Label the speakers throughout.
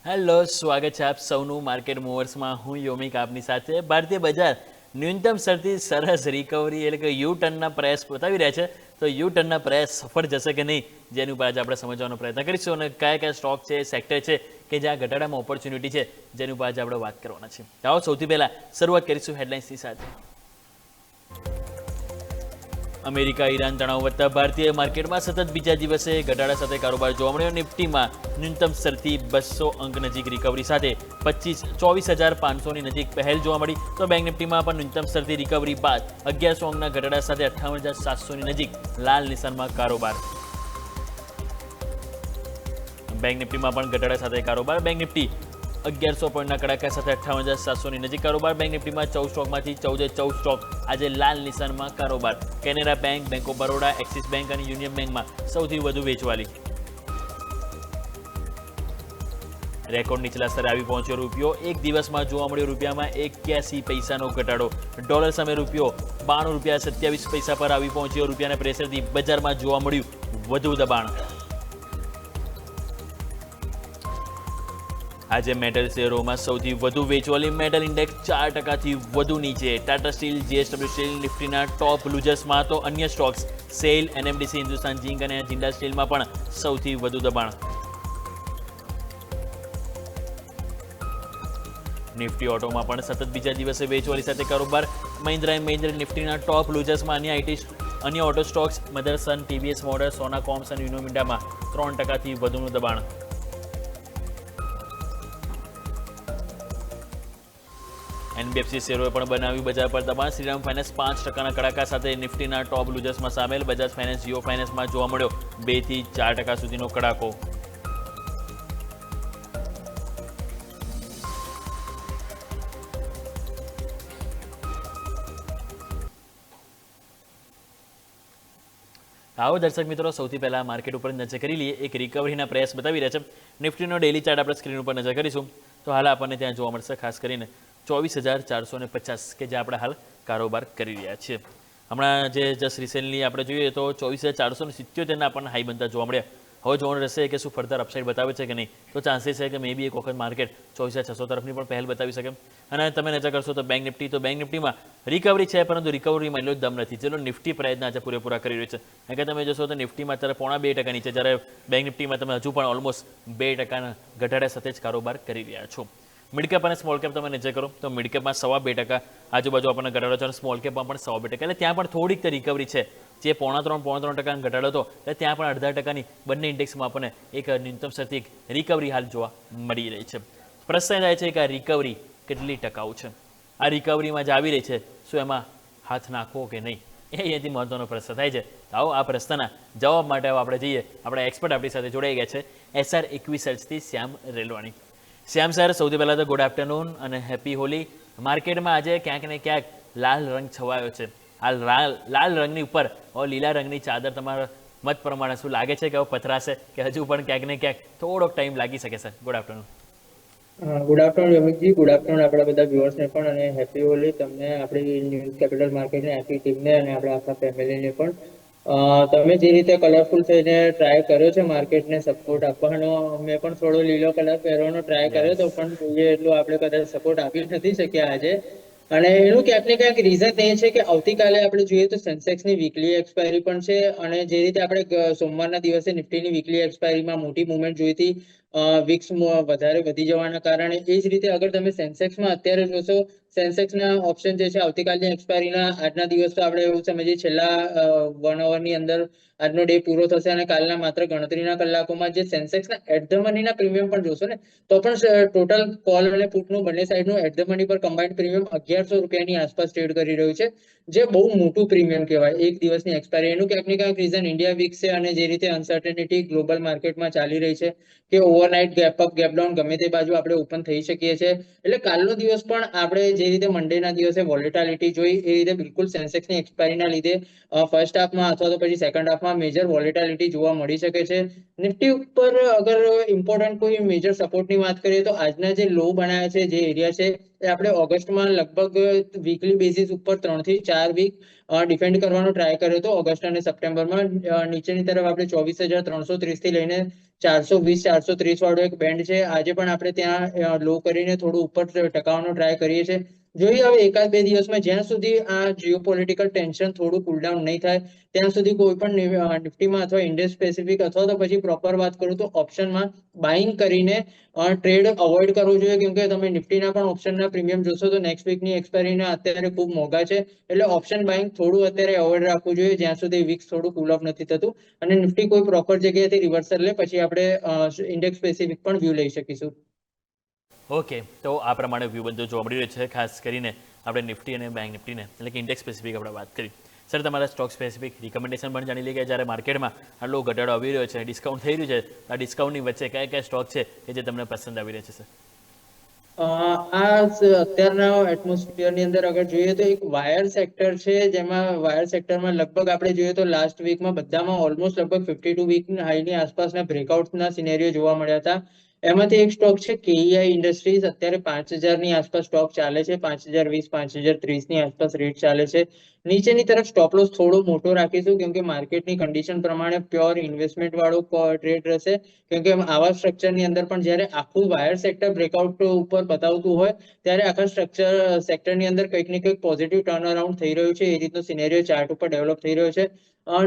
Speaker 1: Hello, સ્વાગત છે આપ સૌનું માર્કેટ મૂવર્સમાં. હું યોમિક આપની સાથે. ભારતીય બજાર ન્યૂનતમ સ્તરથી સરસ રિકવરી એટલે કે યુ ટર્નના પ્રયાસ બતાવી રહ્યા છે. તો યુ ટર્નના પ્રયાસ સફળ જશે કે નહીં, જેની ઉપર આજે આપણે સમજવાનો પ્રયત્ન કરીશું, અને કયા કયા સ્ટોક છે, સેક્ટર છે કે જ્યાં ઘટાડામાં ઓપોર્ચ્યુનિટી છે, જેની ઉપર આજે આપણે વાત કરવાના છે. આવો સૌથી પહેલાં શરૂઆત કરીશું હેડલાઇન્સની સાથે. અમેરિકા ઈરાન તણાવ વધતા ભારતીય માર્કેટમાં સતત બીજા દિવસે ઘટાડા સાથે કારોબાર જોવા મળ્યો. નિફ્ટીમાં ન્યૂનતમ સ્તરથી 200 અંક નજીક રિકવરી સાથે 24,500ની નજીક પહેલ જોવા મળી. તો બેંક નિફ્ટીમાં પણ ન્યૂનતમ સ્તરથી રિકવરી બાદ 1100 અંકના ઘટાડા સાથે 58,700ની નજીક લાલ નિશાનમાં કારોબાર. બેંક નિફ્ટીમાં પણ ઘટાડા સાથે કારોબાર. બેંક નિફ્ટી 1100 પોઈન્ટના કડાકા સાથે 58,700ની નજીક કારોબાર. બેંક નિફ્ટીમાં 14 સ્ટોકમાંથી 14 સ્ટોક આજે લાલ નિશાનમાં કારોબાર. Canara bank, bank of Baroda, axis bank અને યુનિયન બેંકમાં સૌથી વધુ વેચવાલી. રેકોર્ડ નીચલા સ્તરે આવી પહોંચ્યો રૂપિયો. એક દિવસમાં જોવા મળ્યો રૂપિયામાં 81 પૈસાનો ઘટાડો. ડોલર સામે રૂપિયો 92 રૂપિયા 27 પૈસા પર આવી પહોંચ્યો. રૂપિયાના પ્રેશરથી બજારમાં જોવા મળ્યું વધુ દબાણ. આજે મેટલ શેરોમાં સૌથી વધુ વેચવાલી. મેટલ ઇન્ડેક્સ 4%થી વધુ નીચે. ટાટા સ્ટીલ, જેએસડબલ્યુ સ્ટીલ નિફ્ટીના ટોપ લૂઝર્સમાં, તો અન્ય સ્ટોક્સ સેલ, એનએમડીસી, હિન્દુસ્તાન ઝિંક અને જિંદાલ સ્ટીલમાં પણ સૌથી વધુ દબાણ. નિફ્ટી ઓટોમાં પણ સતત બીજા દિવસે વેચવાલી સાથે કારોબાર. મહિન્દ્રા એન્ડ મહિન્દ્રા નિફ્ટીના ટોપ લૂઝર્સમાં. અન્ય auto stocks Motherson, TVS motors, Sona કોમ્સ અને યુનો મિન્ડામાં 3%થી વધુનું દબાણ. એનબીએફસી શેરોએ પણ બનાવ્યું બજાર પર દબાણ. શ્રીરામ ફાઇનાન્સ 5%ના કડાકા સાથે નિફ્ટીના ટોપ લૂઝર્સમાં સામેલ. બજાજ ફાઇનાન્સ, જીઓ ફાઇનાન્સમાં જોવા મળ્યો 2થી 4% સુધીનો કડાકો. આવો દર્શક મિત્રો, સૌથી પહેલાં માર્કેટ ઉપર નજર કરી લઈએ. એક રિકવરીના પ્રયાસ બતાવી રહ્યા છે. નિફ્ટીનો ડેલી ચાર્ટ આપણે સ્ક્રીન ઉપર નજર કરીશું. તો હાલ આપણને ત્યાં જોવા મળશે ખાસ કરીને 24,450 કે જે આપણે હાલ કારોબાર કરી રહ્યા છીએ. હમણાં જે જસ્ટ રિસેન્ટલી આપણે જોઈએ તો 24,477ના આપણને હાઈ બનતા જોવા મળ્યા. હવે જોવાનું રહેશે કે શું ફર્ધર અપસાઇડ બતાવે છે કે નહીં. તો ચાન્સીસ છે કે મે બી એક વખત માર્કેટ 24,600 તરફની પણ પહેલ બતાવી શકે. અને તમે નજર કરશો તો બેંક નિફ્ટીમાં રિકવરી છે, પરંતુ રિકવરીમાં એટલો દમ નથી જેનો નિફ્ટી પ્રયત્ન આજે પૂરેપૂરા કરી રહ્યો છે. કારણ કે તમે જોશો તો નિફ્ટીમાં અત્યારે 0.5% નીચે, જ્યારે બેંક નિફ્ટીમાં તમે હજુ પણ ઓલમોસ્ટ 2%ના ઘટાડા સાથે જ કારોબાર કરી રહ્યા છો. મિડકેપ અને સ્મોલ કેપ તમે નજર કરો તો મિડકેપમાં 2.5% આજુબાજુ આપણને ઘટાડો છે, અને સ્મોલ કેપમાં પણ 2.5%. એટલે ત્યાં પણ થોડીક રિકવરી છે. જે 3.5% ઘટાડો હતો, એટલે ત્યાં પણ 0.5%ની બંને ઇન્ડેક્સમાં આપણને એક ન્યૂનતમ સ્તરથી રિકવરી હાલ જોવા મળી રહી છે. પ્રશ્ન થાય છે કે આ રિકવરી કેટલી ટકાઉ છે. આ રિકવરીમાં જે આવી રહી છે, શું એમાં હાથ નાખવો કે નહીં, એ અહીંયાથી મહત્વનો પ્રશ્ન થાય છે. આવો આ પ્રશ્નના જવાબ માટે આપણે જઈએ. આપણા એક્સપર્ટ આપણી સાથે જોડાઈ ગયા છે એસઆર ઇક્વિસર્ચથી શ્યામ રેલવાણી. શ્યામ સર, સૌથી પહેલાં તો ગુડ આફ્ટરનૂન અને હેપી હોલી. માર્કેટમાં આજે ક્યાંક ને ક્યાંક લાલ રંગ છવાયો છે. આ લાલ રંગની ઉપર લીલા રંગની ચાદર તમારા મત પ્રમાણે શું લાગે છે કે હવે પથરાશે, કે હજુ પણ ક્યાંક ને ક્યાંક થોડોક ટાઈમ લાગી શકે sir? Good afternoon.
Speaker 2: Good afternoon યોમિકજી, ગુડ આફ્ટરનૂન આપણા બધા વ્યુઅર્સને પણ, અને હેપી હોલી તમને, આપણી ન્યૂઝ કેપિટલ માર્કેટની આખી ટીમને અને આપણા આખા ફેમિલીને પણ. તમે જે રીતે કલરફુલ થઈને ટ્રાય કર્યો છે માર્કેટને સપોર્ટ આપવાનો, મેં પણ થોડો લીલો કલર પહેરવાનો ટ્રાય કર્યો હતો, પણ જોઈએ એટલું આપણે કદાચ સપોર્ટ આપી નથી શક્યા આજે. અને એનું ક્યાંક ને ક્યાંક રીઝન એ છે કે આવતીકાલે આપણે જોઈએ તો સેન્સેક્સની વીકલી એક્સપાયરી પણ છે. અને જે રીતે આપણે સોમવારના દિવસે નિફ્ટીની વીકલી એક્સપાયરીમાં મોટી મુવમેન્ટ જોઈ હતી, વિક્સ વધારે વધી જવાના કારણે, એ જ રીતે અગર તમે સેન્સેક્સમાં અત્યારે જોશો, સેન્સેક્સના ઓપ્શન જે છે આવતીકાલની એક્સપાયરીના આજના દિવસ તો આપણે એવું સમજીએ છેલ્લા 1 અવરની અંદર આજનો ડે પૂરો થશે, અને કાલના માત્ર ગણતરીના કલાકોમાં જે સેન્સેક્સના એટ ધ મનીના પ્રીમિયમ પણ જોશો ને, તો પણ ટોટલ કોલ અને પુટનું બંને સાઈડનું એટ ધ મની પર કમ્બાઇન્ડ પ્રીમિયમ 1100 રૂપિયાની આસપાસ ટ્રેડ કરી રહ્યું છે, જે બહુ મોટું પ્રીમિયમ કહેવાય એક દિવસની એક્સપાયરી. એનું ક્યાંક ને ક્યાંક રીઝન ઇન્ડિયા વીક છે, અને જે રીતે અનસર્ટેનિટી ગ્લોબલ માર્કેટમાં ચાલી રહી છે કે overnight gap up gap down ગમે તે બાજુ આપણે ઓપન થઈ શકીએ છીએ. એટલે કાલનો દિવસ પણ આપણે જે રીતે મંડેના દિવસે વોલેટાલિટી જોઈ, એ રીતે બિલકુલ સેન્સેક્સની એક્સપાયરીના લીધે ફર્સ્ટ હાફમાં અથવા તો પછી સેકન્ડ હાફમાં મેજર વોલેટાલિટી જોવા મળી શકે છે. નિફ્ટી ઉપર અગર ઇમ્પોર્ટન્ટ કોઈ મેજર સપોર્ટની વાત કરીએ તો આજના જે લો બનાવ્યા છે, જે એરિયા છે એ આપણે ઓગસ્ટમાં લગભગ વીકલી બેસિસ ઉપર 3 થી 4 વીક ડિફેન્ડ કરવાનો ટ્રાય કર્યો હતો ઓગસ્ટ અને સપ્ટેમ્બરમાં. નીચેની તરફ આપણે 24,330 થી લઈને 420-430 વાળો એક બેન્ડ છે. આજે પણ આપણે ત્યાં લો કરીને થોડું ઉપર ટકાવવાનો ટ્રાય કરીએ છીએ. જોઈએ હવે એકાદ બે દિવસમાં જ્યાં સુધી આ જીઓપોલિટિકલ ટેન્શન થોડું કુલડાઉન નહીં થાય ત્યાં સુધી કોઈ પણ નિફ્ટીમાં અથવા ઇન્ડેક્સ સ્પેસિફિક અથવા તો પછી પ્રોપર વાત કરું તો ઓપ્શનમાં બાઇંગ કરીને ટ્રેડ અવોઇડ કરવો જોઈએ, કેમ કે તમે નિફ્ટીના પણ ઓપ્શનના પ્રીમિયમ જોશો તો નેક્સ્ટ વીકની એક્સપાયરીના અત્યારે ખૂબ મોંઘા છે. એટલે ઓપ્શન બાઇંગ થોડું અત્યારે અવોઇડ રાખવું જોઈએ જ્યાં સુધી વિક્સ થોડું કુલ ઓફ નથી થતું અને નિફ્ટી કોઈ પ્રોપર જગ્યાએથી રિવર્સલ લે પછી આપણે ઇન્ડેક્સ સ્પેસિફિક પણ વ્યૂ લઈ શકીશું.
Speaker 1: ઓકે, તો આ પ્રમાણે વ્યૂ બધું જોવા મળી રહ્યો છે, ખાસ કરીને આપણે નિફ્ટી અને બેંક નિફ્ટીને એટલે કે ઇન્ડેક્સ સ્પેસિફિક આપણે વાત કરી. સર, તમારા સ્ટોક સ્પેસિફિક રિકમેન્ડેશન પણ જાણી લઈએ કે જ્યારે માર્કેટમાં આટલો ઘટાડો આવી રહ્યો છે, ડિસ્કાઉન્ટ થઈ રહ્યું છે, આ ડિસ્કાઉન્ટની વચ્ચે કયા કયા સ્ટોક છે કે જે તમને પસંદ આવી રહ્યા છે સર?
Speaker 2: અત્યારના એટમોસ્ફિયરની અંદર અગર જોઈએ તો એક વાયર સેક્ટર છે, જેમાં વાયર સેક્ટરમાં લગભગ આપણે જોઈએ તો લાસ્ટ વીકમાં બધામાં ઓલમોસ્ટ લગભગ 52 વીક હાઈની આસપાસના બ્રેકઆઉટના સિનેરિયો જોવા મળ્યા હતા. એમાંથી એક સ્ટોક છે કેઈઆઈ ઇન્ડસ્ટ્રીઝ. અત્યારે 5,000ની આસપાસ સ્ટોક ચાલે છે. 5,020, 5,030ની આસપાસ રેટ ચાલે છે. નીચેની તરફ સ્ટોપ લોસ થોડો મોટો રાખીશું કેમ કે માર્કેટની કન્ડિશન પ્રમાણે પ્યોર ઇન્વેસ્ટમેન્ટ વાળો ટ્રેડ રહેશે. કેમ કે આવા સ્ટ્રક્ચરની અંદર પણ જ્યારે આખું વાયર સેક્ટર બ્રેકઆઉટ ઉપર બતાવતું હોય ત્યારે આખા સેક્ટરની અંદર કંઈક ને કંઈક પોઝિટિવ ટર્ન અરાઉન્ડ થઈ રહ્યું છે. એ રીતનો સિનેરિયો ચાર્ટ ઉપર ડેવલપ થઈ રહ્યો છે.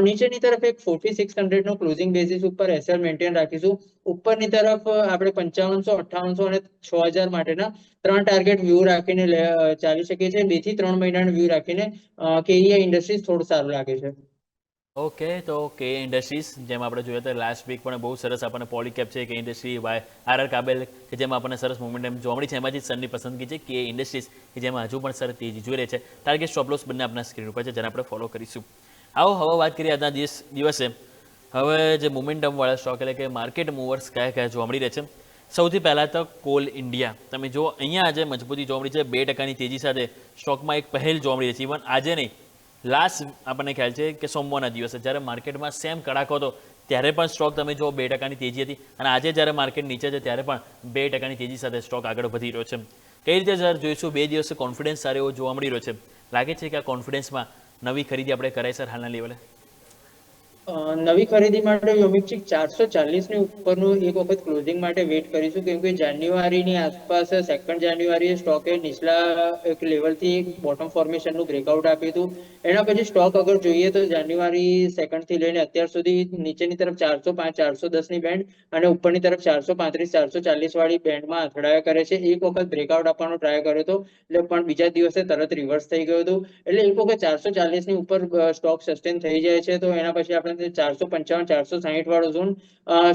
Speaker 2: નીચેની તરફ એક 4,600 નો ક્લોઝિંગ બેસિસ ઉપર એસએલ મેન્ટેન રાખીશું. ઉપરની તરફ આપણે 5500, 5800 અને 6,000 માટેના 3 ટાર્ગેટ વ્યૂ રાખીને ચાલી શકીએ છીએ. 2 થી 3 મહિનાનું વ્યૂ રાખીને કેઈઆઈ ઇન્ડસ્ટ્રીઝ થોડું સારું લાગે છે.
Speaker 1: ઓકે, તો કે ઇન્ડસ્ટ્રીઝ જેમ આપણે જોઈએ તો લાસ્ટ વીક પણ બહુ સરસ આપણને પોલીકેપ છે કે ઇન્ડસ્ટ્રી આરઆર કાબેલ કે જેમાં આપણને સરસ મોમેન્ટમ જોવા મળી છે. એમાંથી સરની પસંદગી છે કે ઇન્ડસ્ટ્રીઝ કે જેમાં હજુ પણ સર તેજી જોઈ રહી છે. ટાર્ગેટ સ્ટોપ લોસ બંને આપણા સ્ક્રીન ઉપર છે જેને આપણે ફોલો કરીશું. આવો હવે વાત કરીએ આજના દિવસે હવે જે મોમેન્ટમવાળા સ્ટોક એટલે કે માર્કેટ મૂવર્સ કયા કયા જોવા મળી રહ્યા છે. સૌથી પહેલાં તો કોલ ઇન્ડિયા. તમે જો અહીંયા આજે મજબૂતી જોવા મળી છે. 2% તેજી સાથે સ્ટોકમાં એક પહેલ જોવા મળી રહી છે. ઇવન આજે નહીં, લાસ્ટ આપણને ખ્યાલ છે કે સોમવારના દિવસે જ્યારે માર્કેટમાં સેમ કડાકો હતો ત્યારે પણ સ્ટોક તમે જો 2%ની તેજી હતી અને આજે જ્યારે માર્કેટ નીચે છે ત્યારે પણ 2%ની તેજી સાથે સ્ટોક આગળ વધી રહ્યો છે. કઈ રીતે સર જોઈશું? 2 દિવસે કોન્ફિડન્સ સારો એવો જોવા મળી રહ્યો છે. લાગે છે કે આ કોન્ફિડન્સમાં નવી ખરીદી આપણે કરાય સર હાલના લેવલે?
Speaker 2: નવી ખરીદી માટે યોમિકજી 440ની ઉપરનું એક વખત ક્લોઝિંગ માટે વેઇટ કરીશું કેમ કે જાન્યુઆરીની આસપાસ 2 જાન્યુઆરીએ સ્ટોકે નીચલા એક લેવલથી એક બોટમ ફોર્મેશનનું બ્રેકઆઉટ આપ્યું હતું. એના પછી સ્ટોક અગર જોઈએ તો જાન્યુઆરી 2 થી લઈને અત્યાર સુધી નીચેની તરફ 405, 410ની બેન્ડ અને ઉપરની તરફ 435, 440 વાળી બેન્ડમાં અથડાયા કરે છે. એક વખત બ્રેકઆઉટ આપવાનો ટ્રાય કર્યો હતો એટલે પણ બીજા દિવસે તરત રિવર્સ થઈ ગયું હતું. એટલે એક વખત 440ની ઉપર સ્ટોક સસ્ટેન થઈ જાય છે તો એના પછી આપણે 455, 460 વાળો ઝોન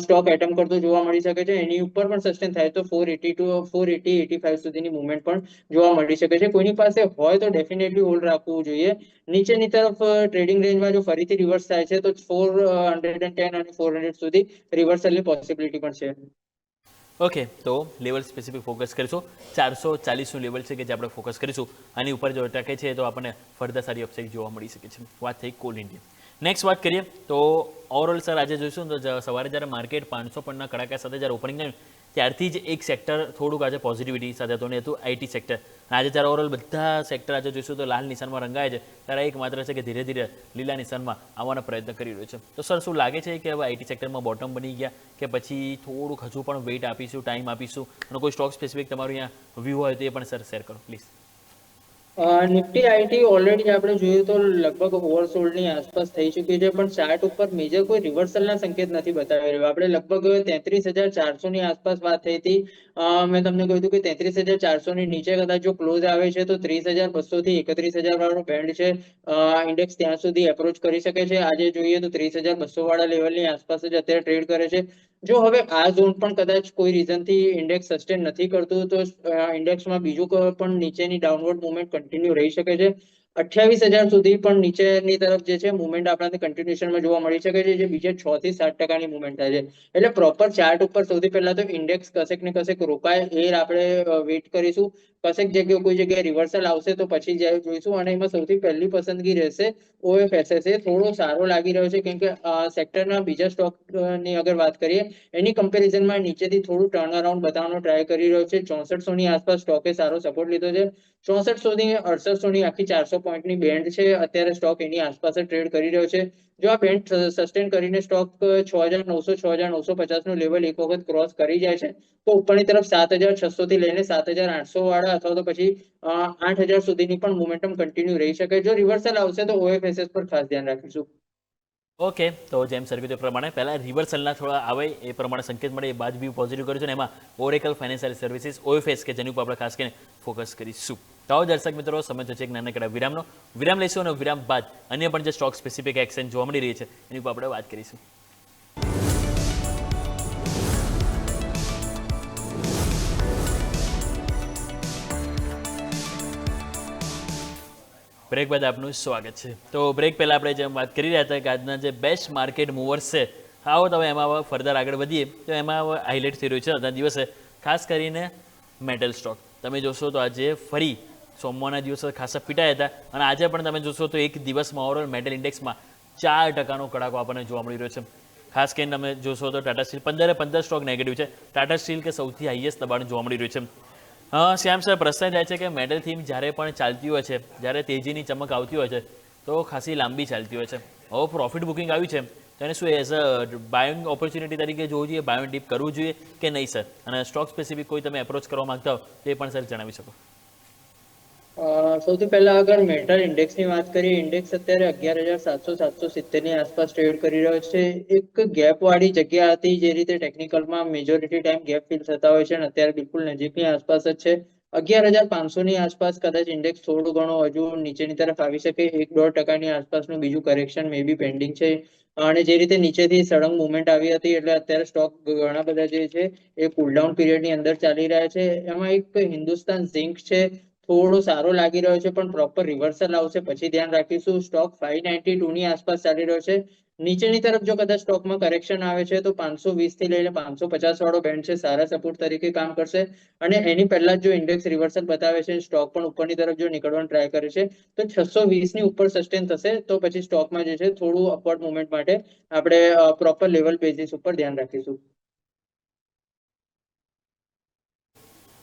Speaker 2: સ્ટોક એટેમ્પ કરતો જોવા મળી શકે છે. એની ઉપર પણ સસ્ટેન થાય તો 480, 85 સુધીની મુવમેન્ટ પણ જોવા મળી શકે છે. કોઈની પાસે હોય તો ડેફિનેટલી હોલ્ડ રાખવું જોઈએ. નીચેની તરફ ટ્રેડિંગ રેન્જમાં જો ફરીથી રિવર્સ થાય છે તો 410 અને 400 સુધી રિવર્સલની પોસિબિલિટી પણ છે.
Speaker 1: ઓકે, તો લેવલ સ્પેસિફિક ફોકસ કરીશું. 440નું લેવલ છે કે જે આપણે ફોકસ કરીશું. આની ઉપર જો અટકે છે તો આપણને ફર્ધર સારી અપસાઇડ જોવા મળી શકે છે. વાત થઈ કોલ ઇન્ડિયા. નેક્સ્ટ વાત કરીએ તો ઓવરઓલ સર આજે જોઈશું તો સવારે જ્યારે માર્કેટ 500 પોઈન્ટના કડાકા સાથે જ્યારે ઓપનિંગ થયું ત્યારથી જ એક સેક્ટર થોડુંક આજે પોઝિટિવિટી સાથે હતું અને હતું આઈટી સેક્ટર. આજે જ્યારે ઓવરઓલ બધા સેક્ટર આજે જોઈશું તો લાલ નિશાનમાં રંગાય છે ત્યારે એક માત્ર છે કે ધીરે ધીરે લીલા નિશાનમાં આવવાનો પ્રયત્ન કરી રહ્યો છે. તો સર શું લાગે છે કે હવે આઈટી સેક્ટરમાં બોટમ બની ગયા કે પછી થોડુંક હજુ પણ વેઇટ આપીશું, ટાઈમ આપીશું અને કોઈ સ્ટોક સ્પેસિફિક તમારું અહીંયા વ્યૂ હોય તો એ પણ સર શેર કરો પ્લીઝ.
Speaker 2: નિફ્ટી આઈટી ઓલરેડી આપણે જોઈએ તો લગભગ ઓવરસોલ્ડની આસપાસ થઈ ચૂકી છે પણ ચાર્ટ ઉપર મેજર કોઈ રિવર્સલના સંકેત નથી બતાવી રહ્યો. આપણે લગભગ 33,400ની આસપાસ વાત થઈ હતી. મેં તમને કહ્યું હતું કે 33,400ની નીચે કદાચ જો ક્લોઝ આવે છે તો 30,200 થી 31,000 વાળો બેન્ડ છે. ઇન્ડેક્સ ત્યાં સુધી એપ્રોચ કરી શકે છે. આજે જોઈએ તો 30,200 વાળા લેવલની આસપાસ જ અત્યારે ટ્રેડ કરે છે. જો હવે આ ઝોન પણ કદાચ કોઈ રીઝનથી ઇન્ડેક્સ સસ્ટેન નથી કરતું તો ઇન્ડેક્સમાં બીજું પણ નીચેની ડાઉનવર્ડ મુવમેન્ટ કન્ટિન્યુ રહી શકે છે. 28,000 સુધી પણ નીચેની તરફ જે છે મુવમેન્ટ આપણને કન્ટિન્યુએશનમાં જોવા મળી શકે છે જે બીજે 6 થી 7% મુવમેન્ટ થાય છે. એટલે પ્રોપર ચાર્ટ ઉપર સૌથી પહેલા તો ઇન્ડેક્સ કશેક ને કશેક રોકાય એ આપણે વેઇટ કરીશું. કશેક જગ્યાએ કોઈ જગ્યાએ રિવર્સલ આવશે તો પછી જ્યારે જોઈશું. અને એમાં સૌથી પહેલી પસંદગી રહેશે OFSS. થોડો સારો લાગી રહ્યો છે કેમ કે સેક્ટરના બીજા સ્ટોકની અગર વાત કરીએ એની કમ્પેરિઝનમાં નીચેથી થોડું ટર્ન અરાઉન્ડ બતાવવાનો ટ્રાય કરી રહ્યો છે. 6400 ની આસપાસ સ્ટોકે સારો સપોર્ટ લીધો છે. 6400 થી 6800 ની આખી 400 પોઈન્ટની બેન્ડ છે. અત્યારે સ્ટોક એની આસપાસ જ ટ્રેડ કરી રહ્યો છે. જો આ બેન્ડ સસ્ટેન કરીને સ્ટોક 6900 6950 નું લેવલ એક વખત ક્રોસ કરી જાય છે તો ઉપરની તરફ 7600 થી લઈને 7800 વાળા અથવા તો પછી 8000 સુધીની પણ મોમેન્ટમ કન્ટિન્યુ રહી શકે. જો રિવર્સલ આવશે તો OFSS પર ખાસ ધ્યાન રાખીશું.
Speaker 1: ઓકે, તો જેમ સર કીધું એ પ્રમાણે પહેલાં રિવર્સલના થોડા આવે એ પ્રમાણે સંકેત મળે એ બાદ વ્યૂ પોઝિટિવ કર્યું છે ને એમાં ઓરેકલ ફાઇનાન્શિયલ સર્વિસીસ OFS કે જેની ઉપર આપણે ખાસ કરીને ફોકસ કરીશું. તો આવો દર્શક મિત્રો, સમય થશે એક નાનકડા વિરામનો. વિરામ લઈશું અને વિરામ બાદ અન્ય પણ જે સ્ટોક સ્પેસિફિક એક્શન જોવા મળી રહી છે એની ઉપર આપણે વાત કરીશું. બ્રેક બાદ આપનું સ્વાગત છે. તો બ્રેક પહેલાં આપણે જેમ વાત કરી રહ્યા હતા કે આજના જે બેસ્ટ માર્કેટ મૂવર્સ છે, આવો તમે એમાં ફર્ધર આગળ વધીએ તો એમાં હાઇલાઇટ થઈ રહ્યું છે આજના દિવસે ખાસ કરીને મેટલ સ્ટોક. તમે જોશો તો આજે ફરી સોમવારના દિવસે ખાસા પીટાયા હતા અને આજે પણ તમે જોશો તો એક દિવસમાં ઓવરઓલ મેટલ ઇન્ડેક્સમાં 4% કડાકો આપણને જોવા મળી રહ્યો છે. ખાસ કરીને તમે જોશો તો ટાટા સ્ટીલ 15 સ્ટોક નેગેટિવ છે. ટાટા સ્ટીલ કે સૌથી હાઈએસ્ટ દબાણ જોવા મળી રહ્યું છે. શ્યામ સર, પ્રશ્ન થાય છે કે મેટલ થીમ જ્યારે પણ ચાલતી હોય છે, જ્યારે તેજીની ચમક આવતી હોય છે તો ખાસી લાંબી ચાલતી હોય છે. હવે પ્રોફિટ બુકિંગ આવ્યું છે તો એને શું એઝ અ બાયોંગ ઓપોર્ચ્યુનિટી તરીકે જોવું જોઈએ, બાયોંગ ડીપ કરવું જોઈએ કે નહીં સર? અને સ્ટોક સ્પેસિફિક કોઈ તમે એપ્રોચ કરવા માંગતા હો તો એ પણ સર જણાવી શકો.
Speaker 2: સૌથી પહેલા અગર મેટલ ઇન્ડેક્સની વાત કરીએ, ઇન્ડેક્સ અત્યારે 11,700-770 ની આસપાસ ટ્રેડ કરી રહ્યો છે. એક ગેપ વાળી જગ્યા હતી, જે રીતે ટેકનિકલમાં મેજોરિટી ટાઈમ ગેપ ફિલ થતા હોય છે અને અત્યારે બિલકુલ નજીકની આસપાસ જ છે. 11,500 ની આસપાસ કદાચ ઇન્ડેક્સ થોડું ઘણું હજુ નીચેની તરફ આવી શકે. 1-1.5% આસપાસનું બીજું કરેક્શન મે બી પેન્ડિંગ છે. અને જે રીતે નીચેથી સળંગ મુવમેન્ટ આવી હતી એટલે અત્યારે સ્ટોક ઘણા બધા જે છે એ કુલડાઉન પીરિયડની અંદર ચાલી રહ્યા છે. એમાં એક હિન્દુસ્તાન ઝિંક છે, થોડો સારો લાગી રહ્યો છે પણ પ્રોપર રિવર્સલ આવશે પછી ધ્યાન રાખીશું. સ્ટોક 592 ની આસપાસ ચાલી રહ્યો છે. નીચેની તરફ જો કદાચ સ્ટોકમાં કરેક્શન આવે છે તો 520 થી લઈને 550 વાળો બેન્ડ છે, સારા સપોર્ટ તરીકે કામ કરશે. અને એની પહેલા જો ઇન્ડેક્સ રિવર્સલ બતાવે છે, સ્ટોક પણ ઉપરની તરફ જો નીકળવાનો ટ્રાય કરે છે તો 620 ની ઉપર સસ્ટેન થશે તો પછી સ્ટોકમાં જે છે થોડું અપવર્ડ મુવમેન્ટ માટે આપણે પ્રોપર લેવલ બેઝિસ ઉપર ધ્યાન રાખીશું.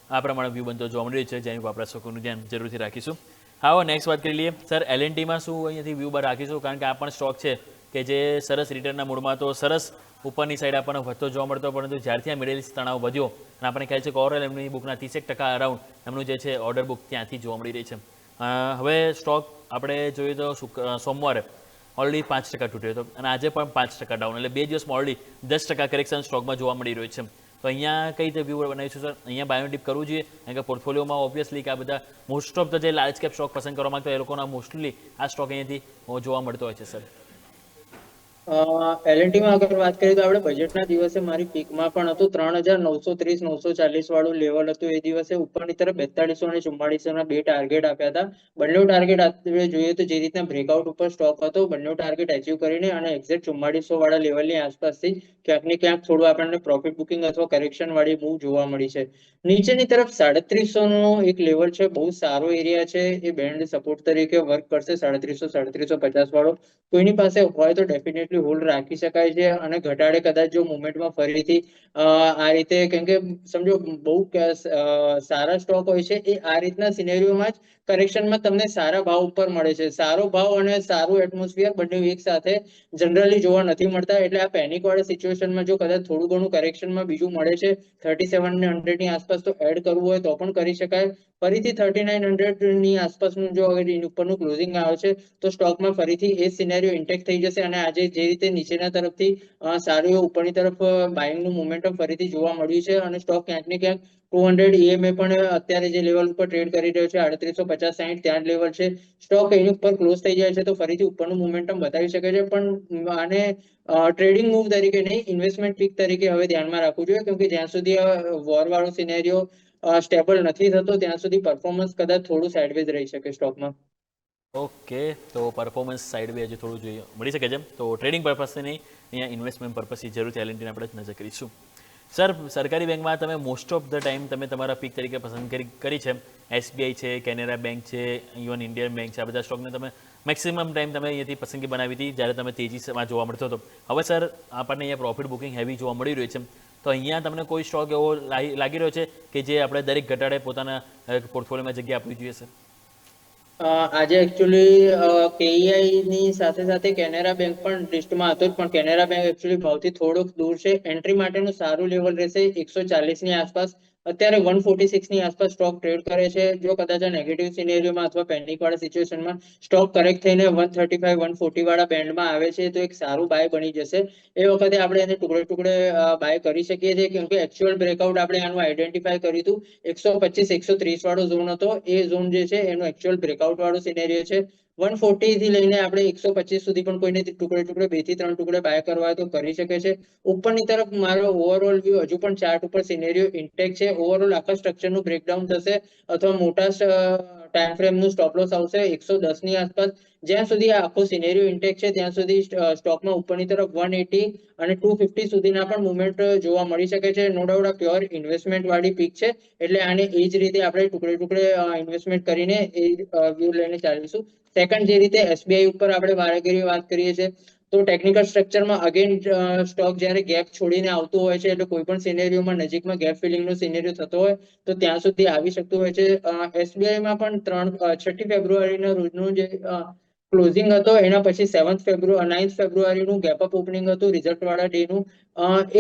Speaker 1: આ પ્રમાણે વ્યૂ બનતો જોવા મળી રહ્યો છે જેની ઉપર આપણે શોકોનું ધ્યાન જરૂરથી રાખીશું. આવો નેક્સ્ટ વાત કરી લઈએ સર, L&Tમાં શું અહીંયાથી વ્યૂ બાર રાખીશું? કારણ કે આ પણ સ્ટોક છે કે જે સરસ રિટર્નના મૂડમાં તો સરસ ઉપરની સાઈડ આપણને વધતો જોવા મળતો, પરંતુ જ્યારથી આ મિડલ ઇસ્ટ તણાવ વધ્યો અને આપણને ખ્યાલ છે કે ઓવરઓલ એમની બુકના 30% અરાઉન્ડ એમનું જે છે ઓર્ડર બુક ત્યાંથી જોવા મળી રહી છે. હવે સ્ટોક આપણે જોઈએ તો સોમવારે ઓલરેડી 5% તૂટ્યો હતો અને આજે પણ 5% ડાઉન, એટલે 2 દિવસમાં ઓલરેડી 10% કરેક્શન સ્ટોકમાં જોવા મળી રહ્યું છે. તો અહીંયા કઈ રીતે વ્યૂ બનાવીશું સર? અહીંયા બાયોંગ ડીપ કરવું જોઈએ કારણ કે પોર્ટફોલિયોમાં ઓબ્વિયસલી કે આ બધા મોસ્ટ ઓફ ધ જે લાર્જ કેપ સ્ટોક પસંદ કરવા માંગતા હોય એ લોકોના મોસ્ટલી આ સ્ટોક અહીંયાથી જોવા મળતો હોય છે સર.
Speaker 2: L&Tમાં અગર વાત કરીએ તો આપણે બજેટના દિવસે મારી પીકમાં પણ હતું 3,930-940 વાળું લેવલ હતું. એ દિવસે ઉપરની તરફ 4200 અને 4400 ના 2 ટાર્ગેટ આપ્યા હતા. બંને ટાર્ગેટ આપણે જોઈએ તો જે રીતના બ્રેકઆઉટ ઉપર સ્ટોક હતો, બંને ટાર્ગેટ અચીવ કરીને અને એક્ઝેક્ટ 4400 વાળા લેવલની આસપાસથી ક્યાંક ને ક્યાંક થોડું આપણને પ્રોફિટ બુકિંગ અથવા કરેક્શન વાળી મૂવ જોવા મળી છે. નીચેની તરફ 350 નો એક લેવલ છે, બહુ સારો એરિયા છે. એ બેન્ડ સપોર્ટ તરીકે વર્ક કરશે. 350-350 વાળો કોઈની પાસે હોય તો ડેફિનેટલી હોલ્ડ રાખી શકાય છે. અને ઘટાડે કદાચ જો મુવમેન્ટમાં ફરીથી આ રીતે, કેમ કે સમજો બહુ સારા સ્ટોક હોય છે એ આ રીતના સિનેરીઓમાં જ કરેક્શનમાં તમને સારા ભાવ ઉપર મળે છે. સારો ભાવ અને સારું એટમોસ્ફિયર બંને એક સાથે જનરલી જોવા નથી મળતા. એટલે આ પેનિક વાળા સિચ્યુએશનમાં જો કદાચ થોડું ઘણું કરેક્શનમાં બીજું મળે છે 3700 ની આસપાસ તો એડ કરવું હોય તો પણ કરી શકાય. ફરીથી 3900 ની આસપાસનું જો એની ઉપરનું ક્લોઝિંગ આવે છે તો સ્ટોકમાં ફરીથી એ સિનેરીઓ ઇન્ટેક્ટ થઈ જશે. અને આજે જે રીતે નીચેના તરફથી સારું એવું ઉપરની તરફ બાઇંગનું મોમેન્ટમ ફરીથી જોવા મળ્યું છે અને સ્ટોક ક્યાંક ને ક્યાંક 200 EMA પણ અત્યારે જે લેવલ ઉપર ટ્રેડ કરી રહ્યો છે 3850-60 ત્યાં લેવલ છે. સ્ટોક એની ઉપર ક્લોઝ થઈ જાય છે તો ફરીથી ઉપરનું મોમેન્ટમ બતાવી શકે છે. પણ આને ટ્રેડિંગ મૂવ તરીકે નહીં, ઇન્વેસ્ટમેન્ટ પિક તરીકે હવે ધ્યાનમાં રાખવું જોઈએ, કેમ કે જ્યાં સુધી વોર વાળો સિનેરિયો સ્ટેબલ નથી થતો ત્યાં સુધી પરફોર્મન્સ કદાચ થોડું સાઇડવેઝ રહી શકે સ્ટોકમાં.
Speaker 1: ઓકે, તો પરફોર્મન્સ સાઇડ બે હજી થોડું જોઈએ મળી શકે છે. તો ટ્રેડિંગ પર્પઝથી નહીં, અહીંયા ઇન્વેસ્ટમેન્ટ પર્પઝથી જરૂરથી L&Tને આપણે નજર કરીશું. સર, સરકારી બેંકમાં તમે મોસ્ટ ઓફ ધ ટાઈમ તમે તમારા પીક તરીકે પસંદ કરી છે SBI છે, કેનેરા બેંક છે, ઇવન ઇન્ડિયન બેંક છે, આ બધા સ્ટોકને તમે મેક્સિમમ ટાઈમ તમે અહીંયાથી પસંદગી બનાવી હતી જ્યારે તમે તેજીમાં જોવા મળતો હતો. હવે સર આપણને અહીંયા પ્રોફિટ બુકિંગ હેવી જોવા મળી રહ્યું છે, તો અહીંયા તમને કોઈ સ્ટોક એવો લાગી રહ્યો છે કે જે આપણે દરેક ઘટાડે પોતાના પોર્ટફોલિયોમાં જગ્યા આપવી જોઈએ સર?
Speaker 2: આજે એકચ્યુઅલી કેઈઆઈ ની સાથે સાથે કેનેરા બેંક પણ લિસ્ટમાં હતો, પણ કેનેરા બેંક એકચ્યુઅલી ભાવથી થોડુંક દૂર છે. એન્ટ્રી માટેનું સારું લેવલ રહેશે 140 ની આસપાસ. અત્યારે 146 ની આસપાસ સ્ટોક ટ્રેડ કરે છે. જો કદાચ આ નેગેટિવ સિનેરિયોમાં અથવા પેનિક વાળા સિચ્યુએશનમાં સ્ટોક કરેક્ટ થઈને 135 140 વાળા બેન્ડમાં આવે છે તો એક સારું બાય બની જશે. એ વખતે આપણે એને ટુકડે ટુકડે બાય કરી શકીએ છીએ, કેમ કે એકચ્યુઅલ બ્રેકઆઉટ આપણે આનું આઈડેન્ટિફાય કર્યું હતું. 125 130 વાળો ઝોન હતો, એ ઝોન જે છે એનું એકચ્યુઅલ બ્રેકઆઉટ વાળો સિનેરિયો છે. 140 થી લઈને આપણે 125 સુધી પણ કોઈને ટુકડે ટુકડે 2 થી 3 ટુકડે બાય કરવા હોય તો કરી શકે છે. ઉપરની તરફ મારો ઓવરઓલ વ્યૂ હજુ પણ ચાર્ટ ઉપર સિનેરિયો ઇન્ટેક છે. ઓવરઓલ આખા સ્ટ્રક્ચરનું બ્રેકડાઉન થશે અથવા મોટા ટાઈમ ફ્રેમનું સ્ટોપ લોસ આવશે 110 ની આસપાસ. જ્યાં સુધી આ આખો સિનેરિયો ઇન્ટેક છે ત્યાં સુધી સ્ટોકમાં ઉપરની તરફ 180 અને 250 સુધીના પણ મુવમેન્ટ જોવા મળી શકે છે. નો ડાઉટ આ પ્યોર ઇન્વેસ્ટમેન્ટ વાળી પીક છે, એટલે આને એ જ રીતે આપણે ટુકડે ટુકડે ઇન્વેસ્ટમેન્ટ કરીને એ વ્યૂ લઈને ચાલીશું. સેકન્ડ, જે રીતે એસબીઆઈ ઉપર આપણે વારેઘડી વાત કરીએ છીએ, તો ટેકનિકલ સ્ટ્રક્ચરમાં અગેન સ્ટોક જ્યારે ગેપ છોડીને આવતું હોય છે, એટલે કોઈ પણ સિનેરિયોમાં નજીકમાં ગેપ ફિલિંગનો સિનેરિયો થતો હોય તો ત્યાં સુધી આવી શકતું હોય છે. એસબીઆઈમાં પણ 6 ફેબ્રુઆરીના રોજનું જે ક્લોઝિંગ હતો એના પછી 9 ફેબ્રુઆરીનું ગેપઅપ ઓપનિંગ હતું રિઝલ્ટ વાળા ડેનું.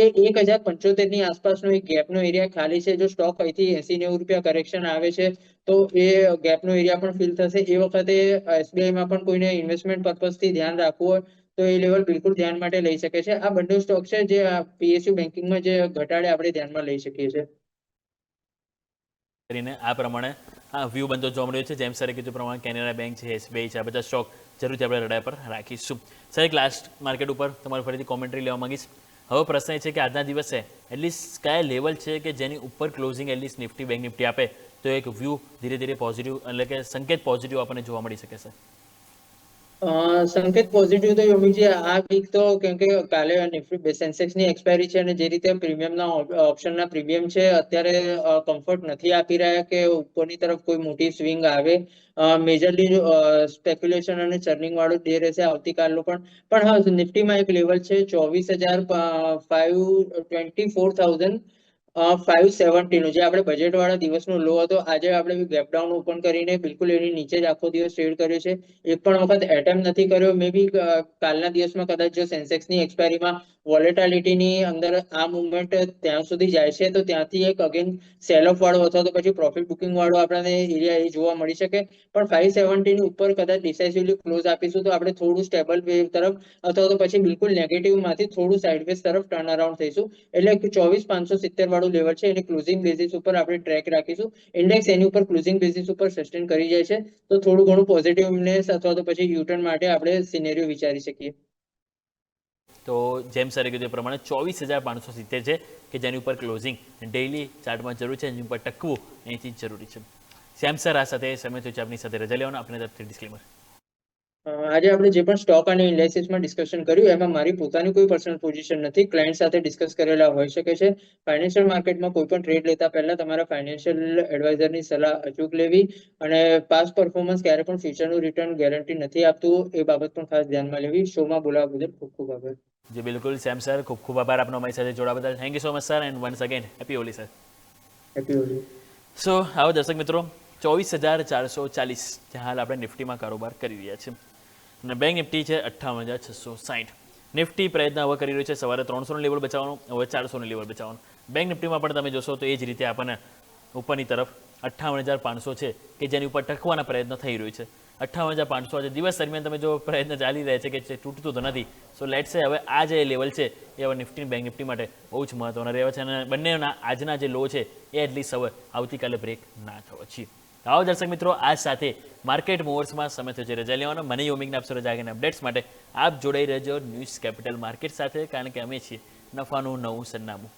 Speaker 2: એ 1075 ની આસપાસનો એક ગેપનો એરિયા ખાલી છે. જો સ્ટોક અહીંથી 80-90 રૂપિયા કરેક્શન આવે છે તો એ ગેપનો એરિયા પણ ફિલ થશે. એ વખતે એસબીઆઈમાં પણ કોઈને ઇન્વેસ્ટમેન્ટ પર્પઝથી ધ્યાન રાખવું હોય તો એ લેવલ બિલકુલ ધ્યાન માટે લઈ શકે છે. આ બંને સ્ટોક છે જે પીએસયુ બેન્કિંગમાં જે ઘટાડે આપણે ધ્યાનમાં લઈ શકીએ છીએ.
Speaker 1: કરીને આ પ્રમાણે વ્યૂ બનતો જોવા મળ્યો છે. જેમ સરે કીધું પ્રમાણે કેનેરા બેંક છે, એસબીઆઈ છે, આ બધા સ્ટોક જરૂરથી આપણે રડાર પર રાખીશું. સર એક લાસ્ટ માર્કેટ ઉપર તમારી ફરીથી કોમેન્ટ્રી લેવા માંગીશ. હવે પ્રશ્ન એ છે કે આજના દિવસે એટલીસ્ટ કયા લેવલ છે કે જેની ઉપર closing at least Nifty bank Nifty આપે તો એક વ્યૂ ધીરે ધીરે પોઝિટિવ એટલે કે સંકેત પોઝિટિવ આપણને જોવા મળી શકે છે?
Speaker 2: સંકેત પોઝિટિવ તો યોમીજી આ વીક તો કેમ કે કાલે સેન્સેક્સની એક્સપાયરી છે અને જે રીતે પ્રીમિયમના ઓપ્શનના પ્રીમિયમ છે અત્યારે કમ્ફર્ટ નથી આપી રહ્યા કે ઉપરની તરફ કોઈ મોટી સ્વિંગ આવે. મેજરલી સ્પેક્યુલેશન અને ચર્નિંગ વાળું ડે રહેશે આવતીકાલનું પણ હા, નિફ્ટીમાં એક લેવલ છે 24,570 નું, જે આપણે બજેટ વાળા દિવસનો લો હતો. આજે આપણે ગેપ ડાઉન ઓપન કરીને બિલકુલ એની નીચે જ આખો દિવસ ટ્રેડ કર્યો છે. એક પણ વખત એટેમ્પ નથી કર્યો. મે બી કાલના દિવસમાં કદાચ જો સેન્સેક્સની એક્સપાયરીમાં વોલેટાલિટીની અંદર આ મુવમેન્ટ ત્યાં સુધી જાય છે તો ત્યાંથી એક અગેન સેલ ઓફ વાળો અથવા તો પછી પ્રોફિટ બુકિંગ વાળો આપણને એરિયા એ જોવા મળી શકે. પણ 570 ની ઉપર કદાચ ડિસાઇસિવલી ક્લોઝ આપીશું તો આપણે થોડું સ્ટેબલ વેવ તરફ અથવા તો પછી બિલકુલ નેગેટિવ માંથી થોડું સાઇડવેઝ તરફ ટર્ન અરાઉન્ડ થઈશું. એટલે 24,570 વાળું લેવલ છે એની ક્લોઝિંગ બેઝિસ ઉપર આપણે ટ્રેક રાખીશું. ઇન્ડેક્સ એની ઉપર ક્લોઝિંગ બેઝિસ ઉપર સસ્ટેન કરી જાય છે તો થોડું ઘણું પોઝિટિવનેસ અથવા તો પછી યુટર્ન માટે આપણે સિનેરિયો વિચારી શકીએ.
Speaker 1: તો જેમ સરે કીધું એ પ્રમાણે 24,570 છે કે જેની ઉપર ક્લોઝિંગ ડેઇલી ચાર્ટમાં જરૂર છે, એની ઉપર ટકવું અહીંથી જ જરૂરી છે. શ્યામ સર, આ સાથે સમય તો આપની સાથે રજા લેવાનો આપણે તરફથી ડિસ્ક્લેમર.
Speaker 2: આજે આપણે જે પણ સ્ટોક અને ઇન્ડેક્સીસમાં ડિસ્કશન કર્યું એમાં મારી પોતાની કોઈ પર્સનલ પોઝિશન નથી. ક્લાયન્ટ સાથે ડિસ્કસ કરેલા હોઈ શકે છે. ફાઇનાન્શિયલ માર્કેટમાં કોઈ પણ ટ્રેડ લેતા પહેલા તમારા ફાઇનાન્શિયલ એડવાઇઝરની સલાહ અચૂક લેવી અને પાસ્ટ પરફોર્મન્સ ક્યારે પણ ફ્યુચરનું રિટર્ન ગેરંટી નથી આપતું, એ બાબત પણ ખાસ ધ્યાનમાં લેવી. શોમાં બોલાવવા બદલ ખૂબ ખૂબ આભાર.
Speaker 1: જી બિલકુલ શ્યામ સર, ખૂબ ખૂબ આભાર આપનો અમારી સાથે જોડાવા બદલ. Thank you so much sir and once again happy Holi sir.
Speaker 2: Happy Holi.
Speaker 1: So આવો દર્શક મિત્રો, 24,440 જ્યાં હાલ આપણે નિફ્ટીમાં કારોબાર કરી રહ્યા છીએ અને બેંક નિફ્ટી છે 58,660. નિફ્ટી પ્રયત્ન હવે કરી રહ્યું છે સવારે 300નું લેવલ બચાવવાનું, હવે 400નું લેવલ બચાવવાનું. બેંક નિફ્ટીમાં પણ તમે જોશો તો એ જ રીતે આપણને ઉપરની તરફ 58,500 છે કે જેની ઉપર ટકવાના પ્રયત્ન થઈ રહ્યું છે. 58,500 આજે દિવસ દરમિયાન તમે જો પ્રયત્ન ચાલી રહ્યા છે કે તૂટતું તો નથી. સો લેટ્સ સે હવે આ જે લેવલ છે એ હવે નિફ્ટી બેંક નિફ્ટી માટે બહુ જ મહત્વના રહેવા છે અને બંનેના આજના જે લો છે એ એટલીસ્ટ હવે આવતીકાલે બ્રેક ના થવા છીએ. આવો દર્શક મિત્રો, આ સાથે માર્કેટ મૂવર્સમાં સમય થયો છે રજા લેવાનો. મને યોમિકને આપશો રજા આગળના અપડેટ્સ માટે આપ જોડાઈ રહેજો ન્યૂઝ કેપિટલ માર્કેટ સાથે, કારણ કે અમે છીએ નફાનું નવું સરનામું.